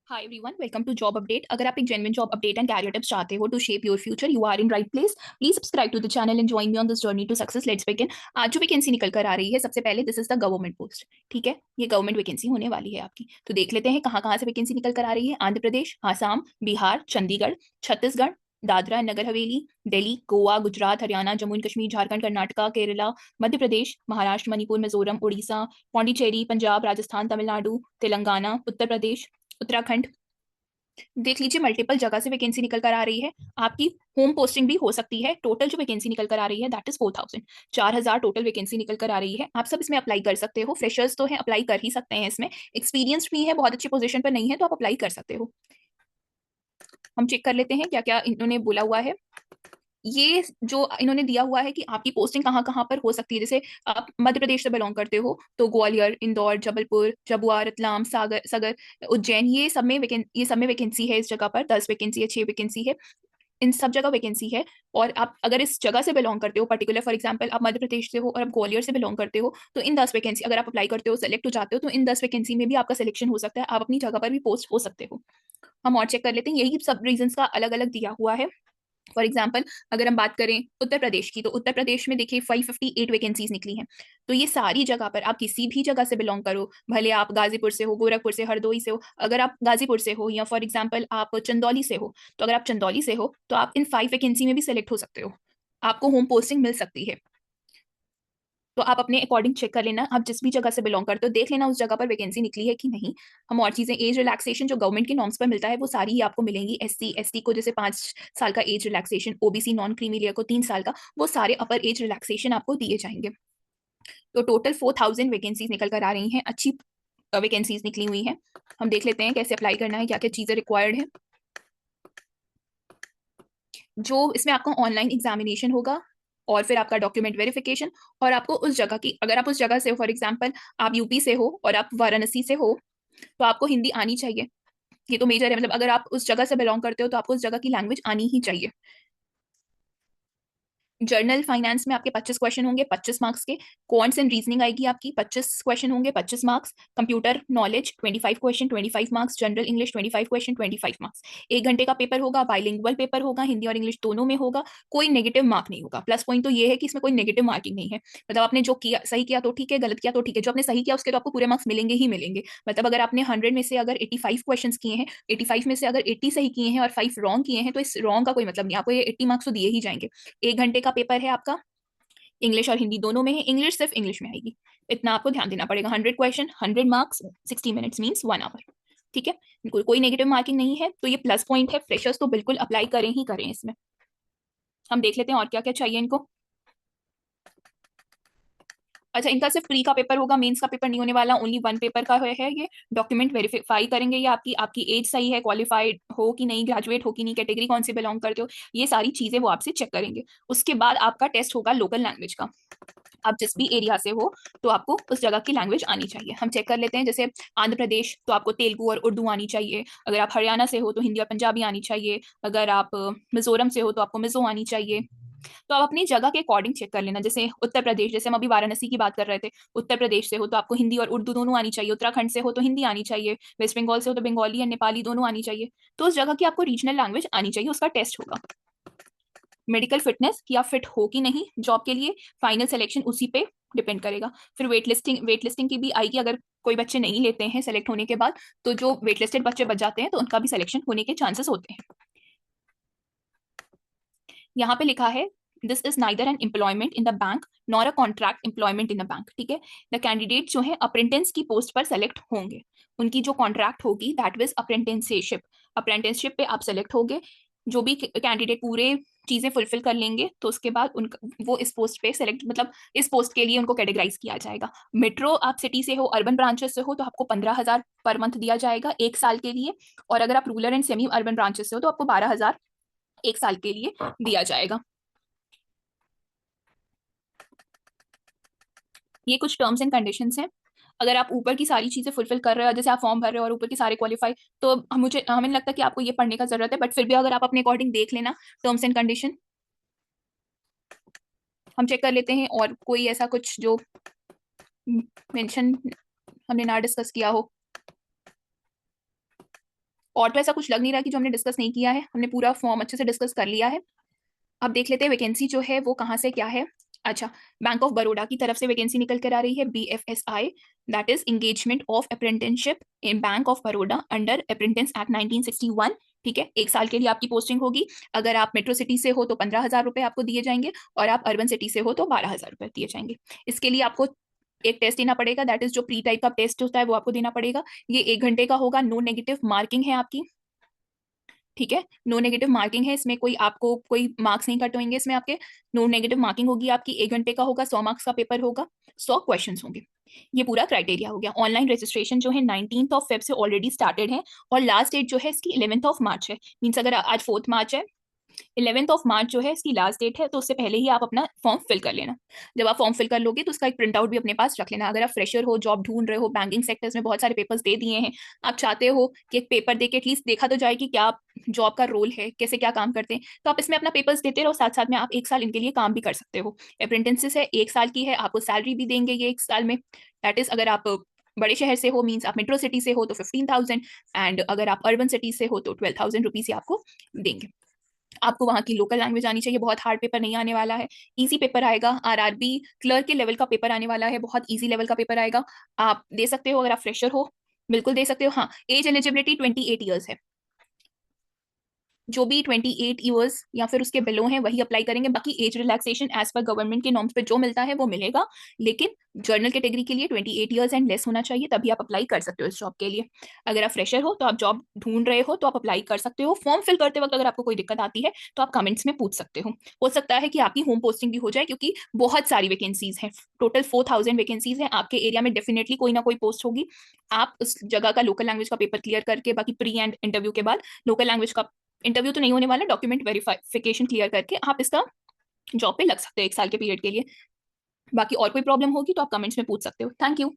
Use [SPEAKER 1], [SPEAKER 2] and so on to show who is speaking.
[SPEAKER 1] Hi everyone, welcome to job update. अगर आप एक genuine job update and career tips चाहते हो to shape your future, you are in right place. Please subscribe to the channel and join me on this journey to success. Let's begin. आज जो vacancy निकल कर आ रही है, सबसे पहले this is the government post. ठीक है, ये गवर्नमेंट वैकेंसी होने वाली है आपकी। तो देख लेते हैं कहाँ कहाँ से वैकेंसी निकल कर आ रही है। Andhra Pradesh, Assam, Bihar, Chandigarh, Chhattisgarh, Dadra and Nagar Haveli, Delhi, Goa, Gujarat, Haryana, Jammu and Kashmir, Jharkhand, Karnataka, Kerala, Madhya Pradesh, Maharashtra, Manipur, Mizoram, Orissa, Pondicherry, Punjab, Rajasthan, Tamil Nadu, Telangana, Uttar Pradesh, Uttarakhand. देख लीजिए, मल्टीपल जगह से वैकेंसी निकल कर आ रही है। आपकी होम पोस्टिंग भी हो सकती है। टोटल जो वैकेंसी निकल कर आ रही है दैट इज 4000, 4000 टोटल वैकेंसी निकल कर आ रही है। आप सब इसमें अप्लाई कर सकते हो। फ्रेशर्स तो है, अप्लाई कर ही सकते हैं इसमें। एक्सपीरियंस भी है, बहुत अच्छी पोजीशन पर नहीं है तो आप अप्लाई कर सकते हो। हम चेक कर लेते हैं क्या क्या इन्होंने बोला हुआ है। ये जो इन्होंने दिया हुआ है कि आपकी पोस्टिंग कहाँ कहाँ पर हो सकती है। जैसे आप मध्य प्रदेश से बिलोंग करते हो तो ग्वालियर, इंदौर, जबलपुर, झाबुआ, रतलाम, सागर, सगर, उज्जैन, ये सब में वैकेंसी है। इस जगह पर 10 वैकेंसी है, 6 वैकेंसी है, इन सब जगह वैकेंसी है। और आप अगर इस जगह से बिलोंग करते हो, पर्टिकुलर फॉर एग्जांपल आप मध्य प्रदेश से हो और आप ग्वालियर से बिलोंग करते हो, तो इन 10 वैकेंसी अगर आप अप्लाई करते हो, सेलेक्ट हो जाते हो, तो इन 10 वैकेंसी में भी आपका सिलेक्शन हो सकता है। आप अपनी जगह पर भी पोस्ट हो सकते हो। हम और चेक कर लेते हैं। यही सब रीजंस का अलग अलग दिया हुआ है। फॉर एग्जाम्पल अगर हम बात करें उत्तर प्रदेश की, तो उत्तर प्रदेश में देखिए 558 वैकेंसीज निकली हैं। तो ये सारी जगह पर आप किसी भी जगह से बिलोंग करो, भले आप गाजीपुर से हो, गोरखपुर से, हरदोई से हो। अगर आप गाजीपुर से हो या फॉर एग्जाम्पल आप चंदौली से हो, तो अगर आप चंदौली से हो तो आप इन 5 वैकेंसी में भी सिलेक्ट हो सकते हो। आपको होम पोस्टिंग मिल सकती है। तो आप अपने अकॉर्डिंग चेक कर लेना, आप जिस भी जगह से बिलोंग करते हो देख लेना उस जगह पर वैकेंसी निकली है कि नहीं। हम और चीजें, एज रिलैक्सेशन जो गवर्नमेंट के नॉर्म्स पर मिलता है वो सारी ही आपको मिलेंगी। एससी एसटी को जैसे 5 साल का age relaxation, OBC non creamy layer को 3 साल का, वो सारे अपर एज रिलैक्सेशन आपको दिए जाएंगे। तो टोटल 4000 वैकेंसीज निकल कर आ रही हैं। अच्छी वैकेंसीज निकली हुई हैं। हम देख लेते हैं कैसे अप्लाई करना है, क्या क्या चीजें रिक्वायर्ड है। जो इसमें आपका ऑनलाइन एग्जामिनेशन होगा और फिर आपका डॉक्यूमेंट वेरिफिकेशन। और आपको उस जगह की, अगर आप उस जगह से हो, फॉर एग्जांपल आप यूपी से हो और आप वाराणसी से हो, तो आपको हिंदी आनी चाहिए। ये तो मेजर है, मतलब अगर आप उस जगह से बिलोंग करते हो तो आपको उस जगह की लैंग्वेज आनी ही चाहिए। जर्नल फाइनेंस में आपके 25 क्वेश्चन होंगे, 25 मार्क्स के। क्वांट्स एंड रीजनिंग आएगी आपकी, 25 क्वेश्चन होंगे, 25 marks. Computer knowledge 25 question, 25 marks. General English 25 question, 25 marks. 1 घंटे का पेपर होगा, बाइलिंगुअल पेपर होगा, हिंदी और इंग्लिश दोनों में होगा। कोई नेगेटिव मार्क नहीं होगा। प्लस पॉइंट तो ये है कि इसमें कोई नेगेटिव मार्किंग नहीं है। मतलब आपने जो किया, सही किया तो ठीक है, गलत किया तो ठीक है। जो आपने सही किया उसके तो आपको पूरे मार्क्स मिलेंगे ही मिलेंगे। मतलब अगर आपने 100 में से अगर 85 क्वेश्चन किए हैं, 85 में से अगर 80 सही किए हैं और 5 रॉन्ग किए हैं, तो इस रॉन्ग का कोई मतलब नहीं, आपको ये 80 मार्क्स तो दिए ही जाएंगे। 1 घंटे का पेपर है आपका। इंग्लिश और हिंदी दोनों में है। इंग्लिश सिर्फ इंग्लिश में आएगी, इतना आपको ध्यान देना पड़ेगा। 100 questions, 100 marks, 60 minutes means 1 hour. ठीक है, बिल्कुल कोई नेगेटिव मार्किंग नहीं है, तो ये प्लस पॉइंट है। फ्रेशर्स तो बिल्कुल अप्लाई करें ही करें इसमें। हम देख लेते हैं और क्या क्या चाहिए इनको। अच्छा, इनका सिर्फ प्री का पेपर होगा, मेंस का पेपर नहीं होने वाला। ओनली 1 पेपर का है ये। डॉक्यूमेंट वेरीफाई करेंगे ये आपकी आपकी एज सही है, क्वालिफाइड हो कि नहीं, ग्रेजुएट हो कि नहीं, कैटेगरी कौन सी बिलोंग करते हो, ये सारी चीजें वो आपसे चेक करेंगे। उसके बाद आपका टेस्ट होगा लोकल लैंग्वेज का। आप जिस भी एरिया से हो तो आपको उस जगह की लैंग्वेज आनी चाहिए। हम चेक कर लेते हैं। जैसे आंध्र प्रदेश तो आपको तेलुगु और उर्दू आनी चाहिए। अगर आप हरियाणा से हो तो हिंदी और पंजाबी आनी चाहिए। अगर आप मिजोरम से हो तो आपको मिजो आनी चाहिए। तो आप अपनी जगह के अकॉर्डिंग चेक कर लेना। जैसे उत्तर प्रदेश, जैसे हम अभी वाराणसी की बात कर रहे थे, उत्तर प्रदेश से हो तो आपको हिंदी और उर्दू दोनों आनी चाहिए। उत्तराखंड से हो तो हिंदी आनी चाहिए। वेस्ट बंगाल से हो तो बंगाली या नेपाली दोनों आनी चाहिए। तो उस जगह की आपको रीजनल लैंग्वेज आनी चाहिए, उसका टेस्ट होगा। मेडिकल फिटनेस कि आप फिट हो कि नहीं जॉब के लिए, फाइनल सिलेक्शन उसी पे डिपेंड करेगा। फिर वेट लिस्टिंग की भी आएगी। अगर कोई बच्चे नहीं लेते हैं सेलेक्ट होने के बाद, तो जो वेट लिस्टेड बच्चे बच जाते हैं तो उनका भी सिलेक्शन होने के चांसेस होते हैं। यहाँ पे लिखा है this is neither an employment in the bank nor a contract employment in the bank. ठीक है, द कैंडिडेट जो है अप्रेंटिस की पोस्ट पर सेलेक्ट होंगे। उनकी जो कॉन्ट्रैक्ट होगी दैट मीज अप्रेंटिसशिप, अप्रेंटिसशिप पे आप सेलेक्ट होगे। जो भी कैंडिडेट पूरे चीजें फुलफिल कर लेंगे तो उसके बाद उनका वो इस पोस्ट पे सेलेक्ट, मतलब इस पोस्ट के लिए उनको कैटेगराइज किया जाएगा। मेट्रो आप सिटी से हो, अर्बन ब्रांचेस से हो, तो आपको 15,000 पर मंथ दिया जाएगा 1 साल के लिए। और अगर आप rural and semi urban branches से हो तो आपको 12,000 1 साल के लिए दिया जाएगा। ये कुछ टर्म्स एंड कंडीशंस हैं। अगर आप ऊपर की सारी चीजें फुलफिल कर रहे हो, जैसे आप फॉर्म भर रहे हो और ऊपर की सारे क्वालिफाई, तो हमें नहीं लगता कि आपको ये पढ़ने का जरूरत है। बट फिर भी अगर आप अपने अकॉर्डिंग देख लेना टर्म्स एंड कंडीशन। हम चेक कर लेते हैं और कोई ऐसा कुछ जो मेंशन हमने ना डिस्कस किया हो। और तो ऐसा कुछ लग नहीं रहा कि जो हमने डिस्कस नहीं किया है, हमने पूरा फॉर्म अच्छे से डिस्कस कर लिया है। अब देख लेते हैं वैकेंसी जो है वो कहाँ से क्या है। अच्छा, बैंक ऑफ बड़ौदा की तरफ से वैकेंसी निकल कर आ रही है, BFSI, that is engagement of apprenticeship in bank of Baroda under apprentice act 1961। ठीक है, 1 साल के लिए आपकी पोस्टिंग होगी। अगर आप मेट्रो सिटी से हो तो 15,000 रुपए आपको दिए जाएंगे, और आप अर्बन सिटी से हो तो 12,000 रुपए दिए जाएंगे। इसके लिए आपको एक टेस्ट देना पड़ेगा, दैट इज जो प्री टाइप का टेस्ट होता है वो आपको देना पड़ेगा। ये 1 घंटे का होगा, नो नेगेटिव मार्किंग है आपकी। ठीक है, नो नेगेटिव मार्किंग है इसमें, कोई आपको कोई मार्क्स नहीं कट होंगे इसमें आपके। नो नेगेटिव मार्किंग होगी आपकी, 1 घंटे का होगा, 100 मार्क्स का पेपर होगा, 100 क्वेश्चन होंगे। ये पूरा क्राइटेरिया हो गया। ऑनलाइन रजिस्ट्रेशन जो है 19 फेब से ऑलरेडी स्टार्टेड है, और लास्ट डेट जो है इसकी 11 मार्च है। मीन्स अगर आज 4 मार्च है, 11 मार्च जो है इसकी लास्ट डेट है, तो उससे पहले ही आप अपना फॉर्म फिल कर लेना। जब आप फॉर्म फिल कर लोगे तो उसका एक प्रिंट आउट भी अपने पास रख लेना। अगर आप फ्रेशर हो, जॉब ढूंढ रहे हो, बैंकिंग सेक्टर्स में बहुत सारे पेपर्स दे दिए हैं, आप चाहते हो कि एक पेपर दे के एटलीस्ट देखा तो जाए कि क्या जॉब का रोल है, कैसे क्या काम करते हैं, तो आप इसमें अपना पेपर्स देते रहो, साथ साथ में आप 1 साल इनके लिए काम भी कर सकते हो। अप्रेंटिस है, 1 साल की है, आपको सैलरी भी देंगे ये 1 साल में। दैट इज अगर आप बड़े शहर से हो, मीन्स आप मेट्रो सिटी से हो तो 15,000, एंड अगर आप अर्बन सिटी से हो तो 12,000 रुपीज ही आपको देंगे। आपको वहां की लोकल लैंग्वेज आनी चाहिए, बहुत हार्ड पेपर नहीं आने वाला है, इजी पेपर आएगा। RRB क्लर्क के लेवल का पेपर आने वाला है, बहुत इजी लेवल का पेपर आएगा। आप दे सकते हो, अगर आप फ्रेशर हो बिल्कुल दे सकते हो। हाँ, एज एलिजिबिलिटी 28 ईयर्स है। जो भी 28 ईयर्स या फिर उसके बिलो हैं वही अप्लाई करेंगे। बाकी एज रिलैक्सेशन एज पर गवर्नमेंट के नॉर्म्स पे जो मिलता है वो मिलेगा, लेकिन जर्नल कैटेगरी के लिए 28 ईयर्स एंड लेस होना चाहिए, तभी आप अप्लाई कर सकते हो इस जॉब के लिए। अगर आप फ्रेशर हो तो आप जॉब ढूंढ रहे हो तो आप अप्लाई कर सकते हो। फॉर्म फिल करते वक्त अगर आपको कोई दिक्कत आती है तो आप कमेंट्स में पूछ सकते हो सकता है कि आपकी होम पोस्टिंग भी हो जाए, क्योंकि बहुत सारी वैकेंसीज हैं, टोटल 4,000 वैकेंसीज हैं। आपके एरिया में डेफिनेटली कोई ना कोई पोस्ट होगी। आप उस जगह का लोकल लैंग्वेज का पेपर क्लियर करके, बाकी प्री एंड इंटरव्यू के बाद लोकल लैंग्वेज का इंटरव्यू तो नहीं होने वाला, डॉक्यूमेंट वेरिफिकेशन क्लियर करके आप इसका जॉब पे लग सकते हो 1 साल के पीरियड के लिए। बाकी और कोई प्रॉब्लम होगी तो आप कमेंट्स में पूछ सकते हो। Thank you.